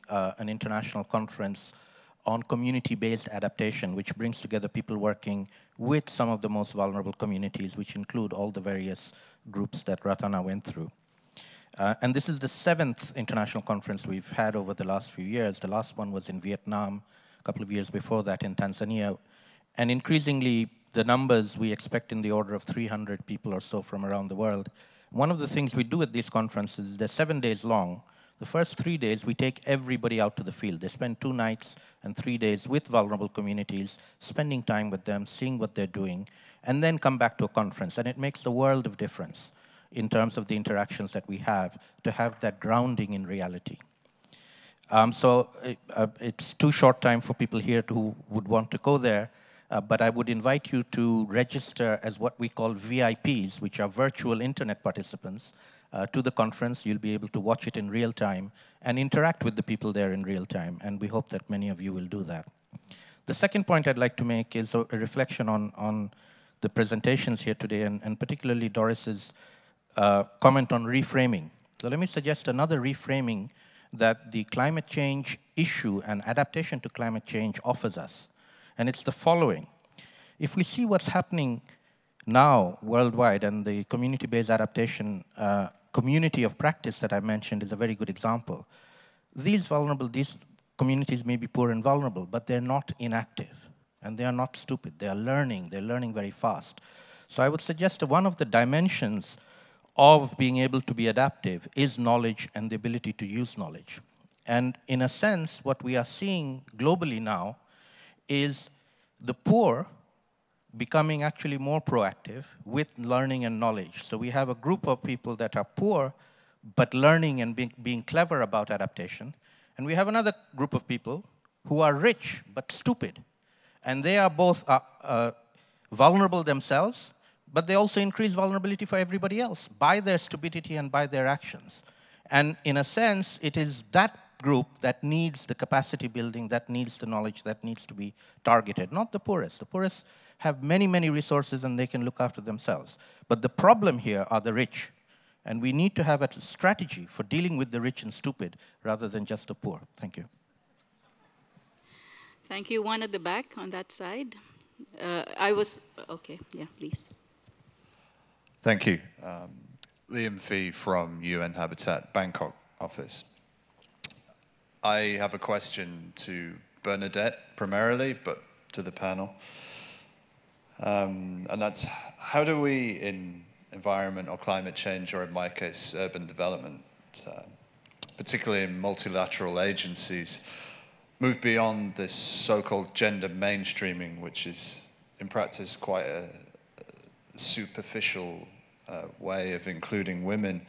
hosting an international conference on community-based adaptation, which brings together people working with some of the most vulnerable communities, which include all the various groups that Ratana went through. And this is the 7th international conference we've had over the last few years. The last one was in Vietnam, a couple of years before that in Tanzania. And increasingly, the numbers we expect in the order of 300 people or so from around the world. One of the things we do at these conferences, they're 7 days long. The first 3 days, we take everybody out to the field. They spend 2 nights and 3 days with vulnerable communities, spending time with them, seeing what they're doing, and then come back to a conference. And it makes the world of difference in terms of the interactions that we have, to have that grounding in reality. It's too short time for people here who would want to go there, but I would invite you to register as what we call VIPs, which are virtual internet participants, to the conference. You'll be able to watch it in real time and interact with the people there in real time, and we hope that many of you will do that. The second point I'd like to make is a reflection on the presentations here today, and particularly Doris's comment on reframing. So let me suggest another reframing that the climate change issue and adaptation to climate change offers us. And it's the following. If we see what's happening now worldwide, and the community-based adaptation community of practice that I mentioned is a very good example. These communities may be poor and vulnerable, but they're not inactive, and they are not stupid. They're learning very fast. So I would suggest that one of the dimensions of being able to be adaptive is knowledge and the ability to use knowledge. And in a sense, what we are seeing globally now is the poor becoming actually more proactive with learning and knowledge. So we have a group of people that are poor, but learning and being clever about adaptation. And we have another group of people who are rich, but stupid. And they are both vulnerable themselves, but they also increase vulnerability for everybody else by their stupidity and by their actions. And in a sense, it is that group that needs the capacity building, that needs the knowledge, that needs to be targeted, not the poorest. The poorest have many, many resources and they can look after themselves. But the problem here are the rich. And we need to have a strategy for dealing with the rich and stupid rather than just the poor. Thank you. Thank you. One at the back on that side. Okay, yeah, please. Thank you. Liam Fee from UN Habitat Bangkok office. I have a question to Bernadette primarily, but to the panel. And that's, how do we, in environment or climate change, or in my case, urban development, particularly in multilateral agencies, move beyond this so-called gender mainstreaming, which is, in practice, quite a superficial way of including women,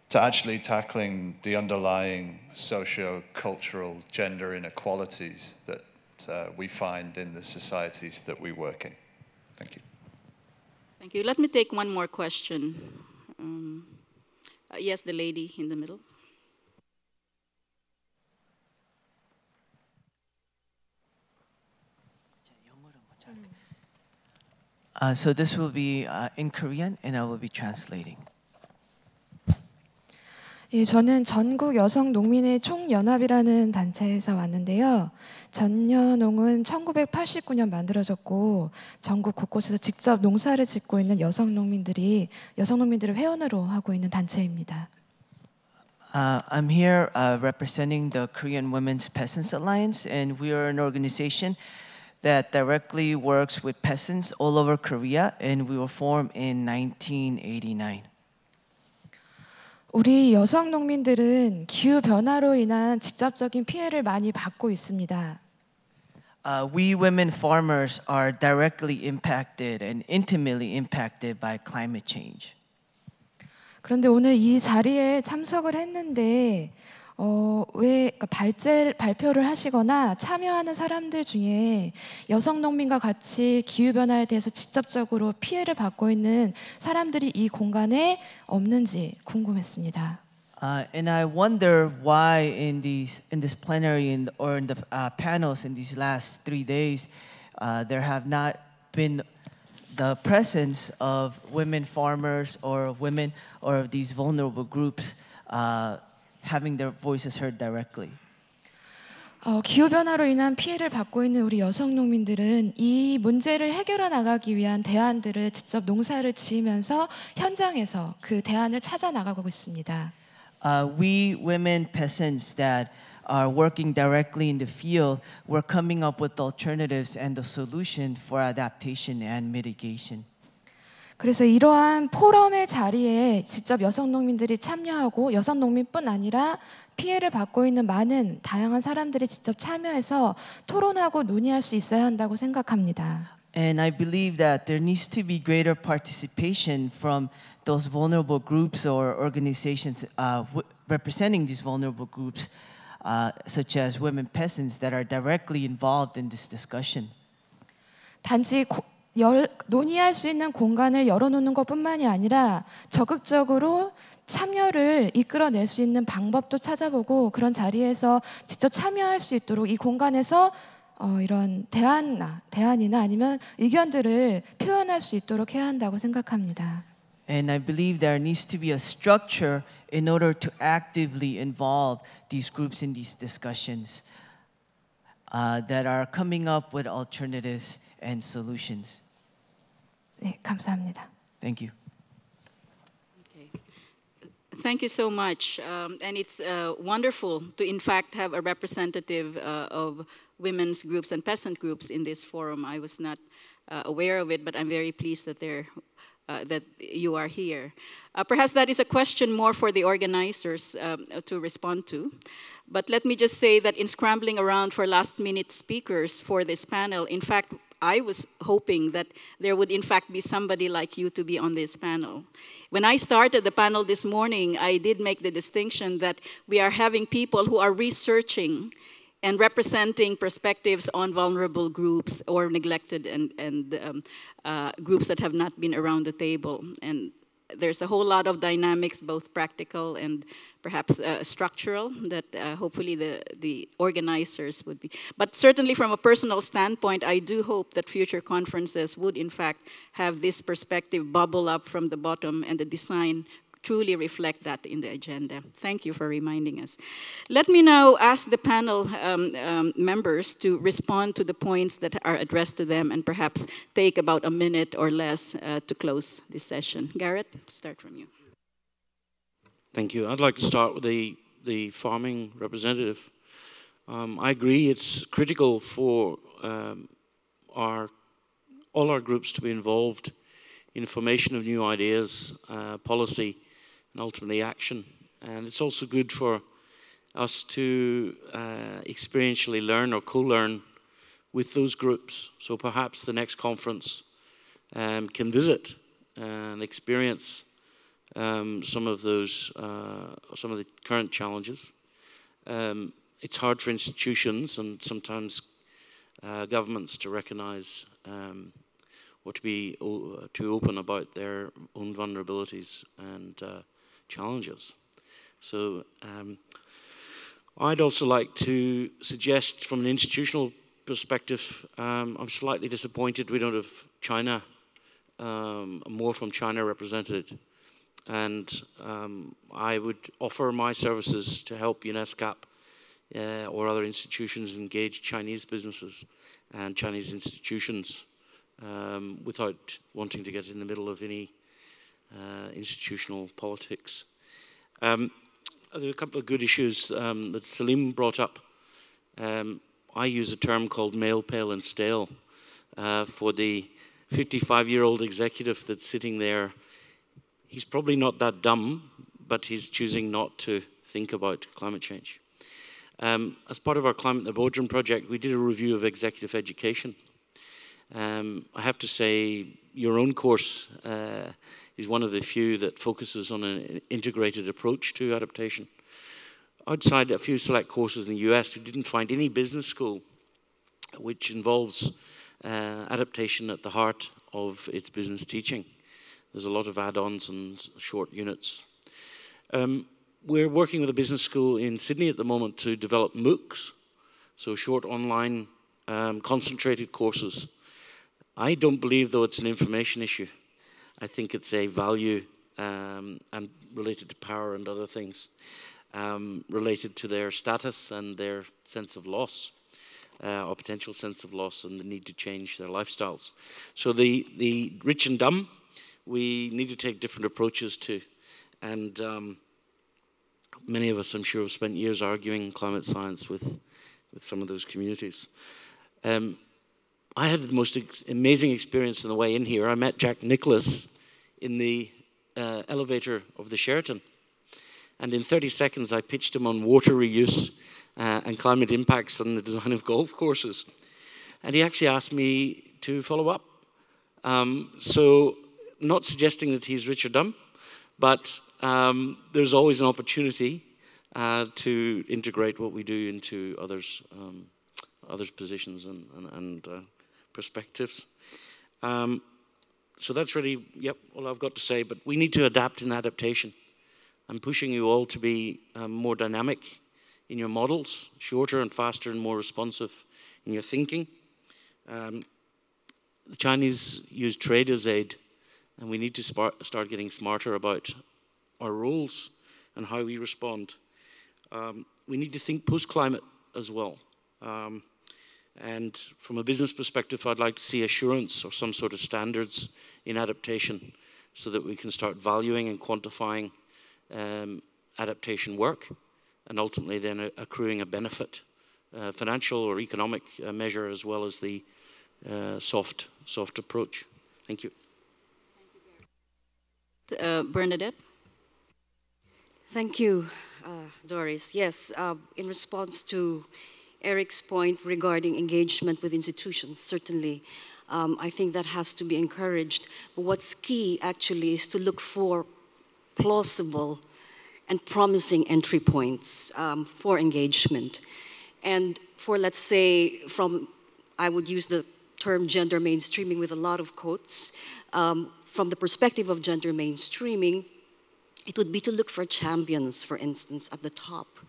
to actually tackling the underlying socio-cultural gender inequalities that we find in the societies that we work in? Thank you. Thank you. Let me take one more question. Yes, the lady in the middle. So this will be in Korean, and I will be translating. 예, 저는 전국 여성 농민의 총연합이라는 단체에서 왔는데요. 전여농은 1989년 만들어졌고 전국 곳곳에서 직접 농사를 짓고 있는 여성 농민들을 회원으로 하고 있는 단체입니다. I'm here representing the Korean Women's Peasants Alliance, and we are an organization that directly works with peasants all over Korea, and we were formed in 1989. 우리 여성 농민들은 기후 변화로 인한 직접적인 피해를 많이 받고 있습니다. We women farmers are directly impacted and intimately impacted by climate change. 그런데 오늘 이 자리에 참석을 했는데 발표를 하시거나 참여하는 사람들 중에 여성 농민과 같이 기후변화에 대해서 직접적으로 피해를 받고 있는 사람들이 이 공간에 없는지 궁금했습니다. And I wonder why in this plenary or in the panels in these last 3 days there have not been the presence of women farmers or women or these vulnerable groups having their voices heard directly. 기후변화로 인한 피해를 받고 있는 우리 여성 농민들은 이 문제를 해결해 나가기 위한 대안들을 직접 농사를 지으면서 현장에서 그 대안을 찾아 나가고 있습니다. We women peasants that are working directly in the field, we're coming up with alternatives and the solution for adaptation and mitigation. 그래서 이러한 포럼의 자리에 직접 여성 농민들이 참여하고 여성 농민뿐 아니라 피해를 받고 있는 많은 다양한 사람들이 직접 참여해서 토론하고 논의할 수 있어야 한다고 생각합니다. And I believe that there needs to be greater participation from those vulnerable groups or organizations representing these vulnerable groups, such as women peasants that are directly involved in this discussion. 단지 논의할 수 있는 공간을 열어놓는 것뿐만이 아니라 적극적으로 참여를 이끌어낼 수 있는 방법도 찾아보고 그런 자리에서 직접 참여할 수 있도록 이 공간에서 이런 대안이나 아니면 의견들을 표현할 수 있도록 해야 한다고 생각합니다. And I believe there needs to be a structure in order to actively involve these groups in these discussions that are coming up with alternatives and solutions. 네, 감사합니다. Thank you. Okay. Thank you so much. And it's wonderful to, in fact, have a representative of women's groups and peasant groups in this forum. I was not aware of it, but I'm very pleased that that you are here. Perhaps that is a question more for the organizers to respond to. But let me just say that in scrambling around for last-minute speakers for this panel, in fact, I was hoping that there would in fact be somebody like you to be on this panel. When I started the panel this morning, I did make the distinction that we are having people who are researching and representing perspectives on vulnerable groups or neglected and groups that have not been around the table. And there's a whole lot of dynamics, both practical and perhaps structural, that hopefully the organizers would be. But certainly from a personal standpoint, I do hope that future conferences would in fact have this perspective bubble up from the bottom and the design truly reflect that in the agenda. Thank you for reminding us. Let me now ask the panel members to respond to the points that are addressed to them and perhaps take about a minute or less to close this session. Garrett, start from you. Thank you. I'd like to start with the farming representative. I agree it's critical for all our groups to be involved in formation of new ideas, policy, and ultimately action. And it's also good for us to experientially learn or co-learn with those groups. So perhaps the next conference can visit and experience some of the current challenges. It's hard for institutions and sometimes governments to recognize or to be too open about their own vulnerabilities and challenges. So I'd also like to suggest from an institutional perspective, I'm slightly disappointed we don't have China, more from China represented. And I would offer my services to help UNESCAP or other institutions engage Chinese businesses and Chinese institutions without wanting to get in the middle of any institutional politics. There are a couple of good issues that Salim brought up. I use a term called male, pale and stale for the 55-year-old executive that's sitting there. He's probably not that dumb, but he's choosing not to think about climate change. As part of our Climate in the Boardroom project, we did a review of executive education. I have to say, your own course is one of the few that focuses on an integrated approach to adaptation. Outside a few select courses in the US, we didn't find any business school which involves adaptation at the heart of its business teaching. There's a lot of add-ons and short units. We're working with a business school in Sydney at the moment to develop MOOCs, so short online concentrated courses. I don't believe, though, it's an information issue. I think it's a value and related to power and other things. related to their status and their sense of loss, or potential sense of loss, and the need to change their lifestyles. So the rich and dumb, we need to take different approaches to, and many of us, I'm sure, have spent years arguing climate science with some of those communities. I had the most amazing experience on the way in here. I met Jack Nicholas in the elevator of the Sheraton. And in 30 seconds, I pitched him on water reuse and climate impacts on the design of golf courses. And he actually asked me to follow up. So not suggesting that he's rich or dumb, but there's always an opportunity to integrate what we do into others' positions and perspectives. So that's really, all I've got to say, but we need to adapt in adaptation. I'm pushing you all to be more dynamic in your models, shorter and faster and more responsive in your thinking. The Chinese use trade as aid, and we need to start getting smarter about our roles and how we respond. We need to think post-climate as well. And from a business perspective, I'd like to see assurance or some sort of standards in adaptation so that we can start valuing and quantifying adaptation work, and ultimately then accruing a benefit, financial or economic measure, as well as the soft approach. Thank you. Bernadette? Thank you, Doris. Yes, in response to Eric's point regarding engagement with institutions, certainly I think that has to be encouraged. But what's key actually is to look for plausible and promising entry points for engagement. And for, let's say, I would use the term gender mainstreaming with a lot of quotes. From the perspective of gender mainstreaming, it would be to look for champions, for instance, at the top,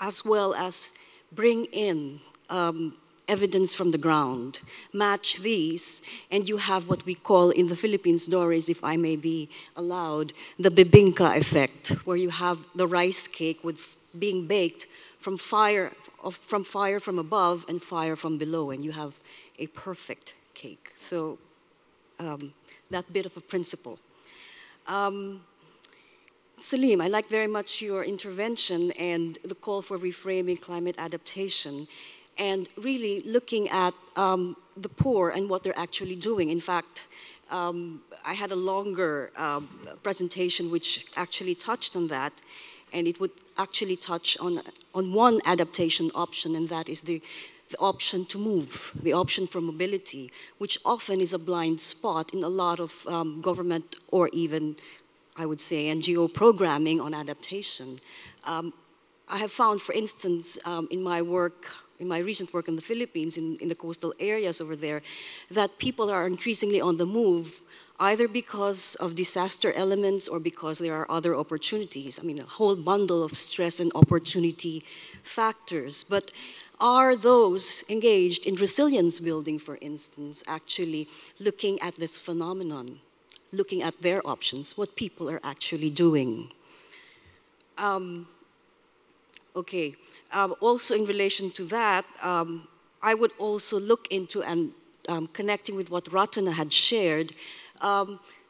as well as bring in evidence from the ground, match these, and you have what we call in the Philippines, Doris, if I may be allowed, the bibingka effect, where you have the rice cake being baked from fire from above and fire from below, and you have a perfect cake. So that bit of a principle. Salim, I like very much your intervention and the call for reframing climate adaptation and really looking at the poor and what they're actually doing. In fact, I had a longer presentation which actually touched on that, and it would actually touch on one adaptation option, and that is the option to move, the option for mobility, which often is a blind spot in a lot of government or even, I would say, NGO programming on adaptation. I have found, for instance, in my recent work in the Philippines, in the coastal areas over there, that people are increasingly on the move, either because of disaster elements or because there are other opportunities. I mean, a whole bundle of stress and opportunity factors. But are those engaged in resilience building, for instance, actually looking at this phenomenon, looking at their options, what people are actually doing? Also in relation to that, I would also look into, and connecting with what Ratana had shared,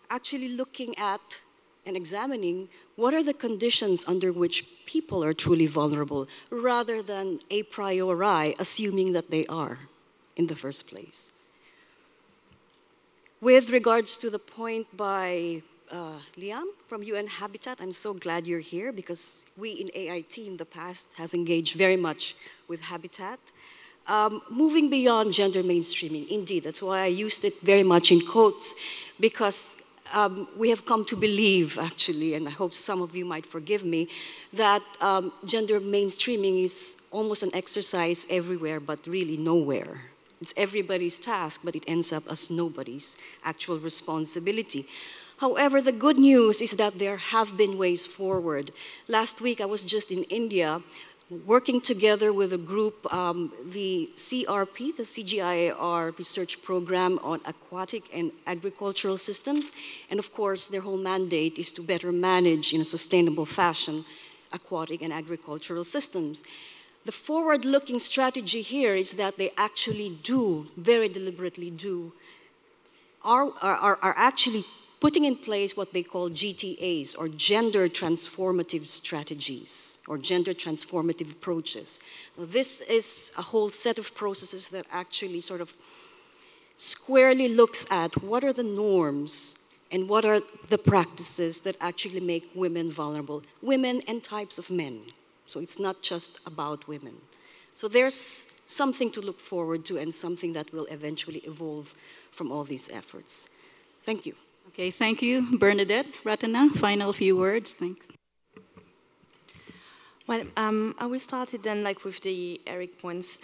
actually looking at and examining what are the conditions under which people are truly vulnerable, rather than a priori assuming that they are in the first place. With regards to the point by Liam from UN Habitat, I'm so glad you're here because we in AIT in the past has engaged very much with Habitat. Moving beyond gender mainstreaming, indeed, that's why I used it very much in quotes, because we have come to believe, actually, and I hope some of you might forgive me, that gender mainstreaming is almost an exercise everywhere, but really nowhere. It's everybody's task, but it ends up as nobody's actual responsibility. However, the good news is that there have been ways forward. Last week, I was just in India, working together with a group, the CRP, the CGIAR research program on aquatic and agricultural systems. And of course, their whole mandate is to better manage in a sustainable fashion aquatic and agricultural systems. The forward-looking strategy here is that they actually do, very deliberately do, are actually putting in place what they call GTAs, or gender transformative strategies, or gender transformative approaches. Now, this is a whole set of processes that actually sort of squarely looks at what are the norms and what are the practices that actually make women vulnerable, women and types of men. So it's not just about women. So there's something to look forward to and something that will eventually evolve from all these efforts. Thank you. Okay, thank you, Bernadette. Ratana, final few words, thanks. Well, I will start it then with the Eric points.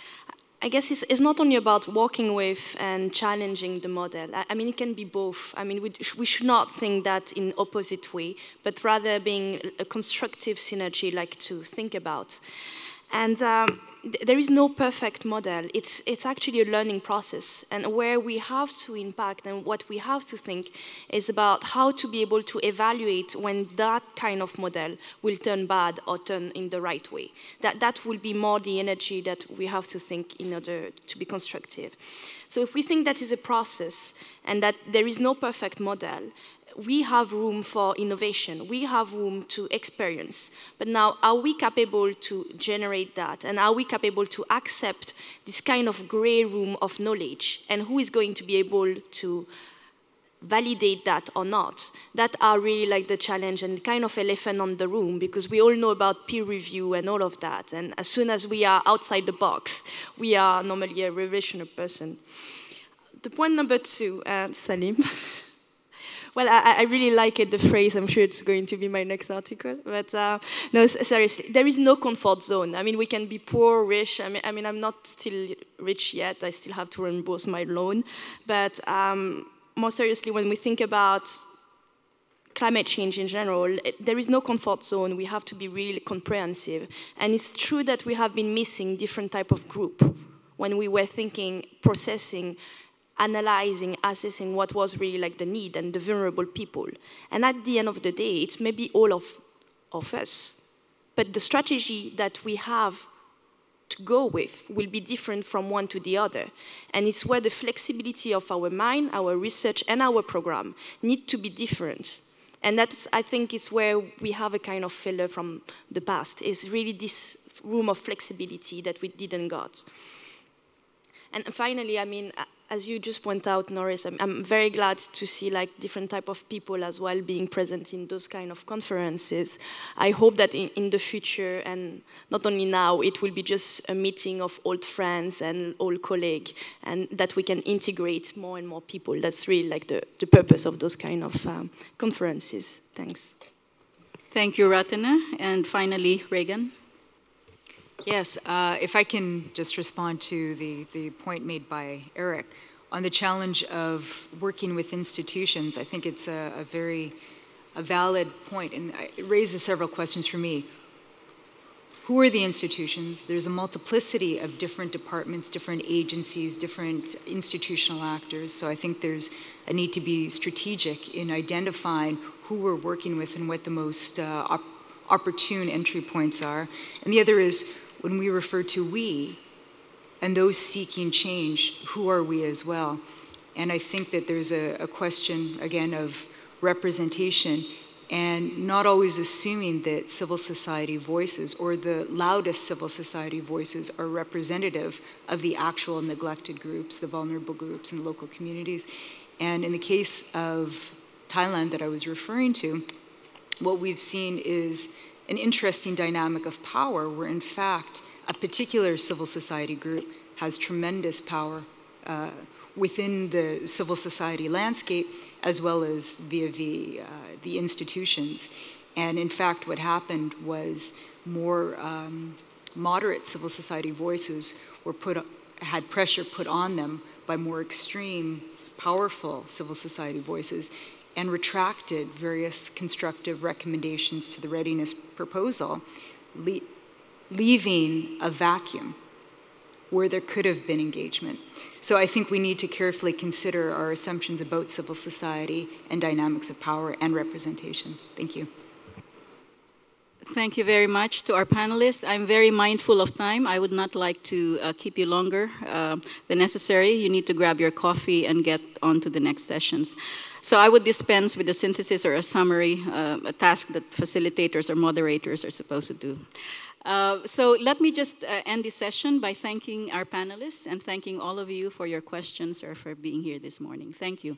I guess it's not only about working with and challenging the model. I mean, it can be both. I mean, we should not think that in opposite way, but rather being a constructive synergy to think about. And there is no perfect model. It's actually a learning process. And where we have to impact and what we have to think is about how to be able to evaluate when that kind of model will turn bad or turn in the right way. That will be more the energy that we have to think in order to be constructive. So if we think that is a process and that there is no perfect model, we have room for innovation, we have room to experience. But now, are we capable to generate that? And are we capable to accept this kind of gray room of knowledge? And who is going to be able to validate that or not? That are really the challenge and kind of elephant on the room, because we all know about peer review and all of that. And as soon as we are outside the box, we are normally a revolutionary person. The point number 2, Salim. Well, I really like it, the phrase. I'm sure it's going to be my next article. But no, seriously, there is no comfort zone. I mean, we can be poor, rich. I mean, I'm not still rich yet. I still have to reimburse my loan. But more seriously, when we think about climate change in general, there is no comfort zone. We have to be really comprehensive. And it's true that we have been missing different type of group when we were thinking, processing, analyzing, assessing what was really the need and the vulnerable people. And at the end of the day, it's maybe all of us. But the strategy that we have to go with will be different from one to the other. And it's where the flexibility of our mind, our research, and our program need to be different. And that's, I think, it's where we have a kind of failure from the past, is really this room of flexibility that we didn't got. And finally, I mean, as you just point out, Norris, I'm very glad to see different type of people as well being present in those kind of conferences. I hope that in the future, and not only now, it will be just a meeting of old friends and old colleagues, and that we can integrate more and more people. That's really the purpose of those kind of conferences. Thanks. Thank you, Ratana. And finally, Reagan. Yes, if I can just respond to the point made by Eric on the challenge of working with institutions. I think it's a very valid point, and it raises several questions for me. Who are the institutions? There's a multiplicity of different departments, different agencies, different institutional actors, so I think there's a need to be strategic in identifying who we're working with and what the most opportune entry points are. And the other is, when we refer to we and those seeking change, who are we as well? And I think that there's a question, again, of representation and not always assuming that civil society voices or the loudest civil society voices are representative of the actual neglected groups, the vulnerable groups in local communities. And in the case of Thailand that I was referring to, what we've seen is an interesting dynamic of power where, in fact, a particular civil society group has tremendous power within the civil society landscape, as well as via the institutions. And in fact, what happened was more moderate civil society voices were had pressure put on them by more extreme, powerful civil society voices, and retracted various constructive recommendations to the readiness proposal, leaving a vacuum where there could have been engagement. So I think we need to carefully consider our assumptions about civil society and dynamics of power and representation. Thank you. Thank you very much to our panelists. I'm very mindful of time. I would not like to keep you longer than necessary. You need to grab your coffee and get on to the next sessions. So I would dispense with a synthesis or a summary, a task that facilitators or moderators are supposed to do. So let me just end this session by thanking our panelists and thanking all of you for your questions or for being here this morning. Thank you.